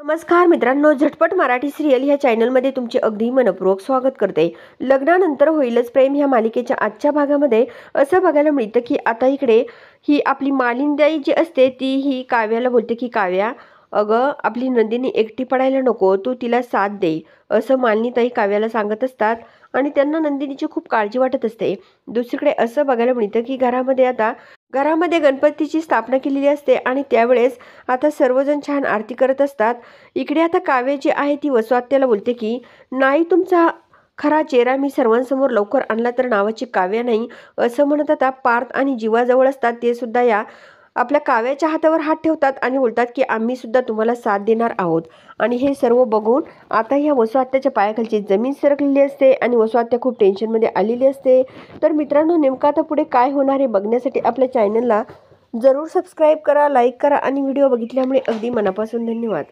नमस्कार मित्रांनो, झटपट मराठी सिरियल ह्या चॅनलमध्ये तुमचे अगदी मनपूर्वक स्वागत करते. लग्नानंतर होईलच प्रेम ह्या मालिकेच्या आजच्या भागामध्ये असं बघायला मिळतं की आता इकडे ही आपली मालिंदाई जी असते ती ही काव्याला बोलते की काव्या, अगं आपली नंदिनी एकटी पडायला नको, तू तिला साथ दे, असं मालिनीताई काव्याला सांगत असतात. आणि त्यांना नंदिनीची खूप काळजी वाटत असते. दुसरीकडे असं बघायला मिळतं की घरामध्ये गणपतीची स्थापना केलेली असते आणि त्यावेळेस आता सर्वजण छान आरती करत असतात. इकडे आता काव्य जी आहे ती वसुआत्याला बोलते की नाही, तुमचा खरा चेहरा मी सर्वांसमोर लवकर आणला तर नावाची काव्य नाही, असं म्हणत आता पार्थ आणि जीवाजवळ असतात ते सुद्धा या आपल्या काव्याच्या हातावर हात ठेवतात आणि बोलतात की आम्ही सुद्धा तुम्हाला साथ देणार आहोत. आणि हे सर्व बघून आता ह्या वसुआत्याच्या पायाखालची जमीन सरकलेली असते आणि वसुआत्या खूप टेन्शनमध्ये आलेली असते. तर मित्रांनो, नेमकं आता पुढे काय होणार हे बघण्यासाठी आपल्या चॅनलला जरूर सबस्क्राईब करा, लाईक करा आणि व्हिडिओ बघितल्यामुळे अगदी मनापासून धन्यवाद.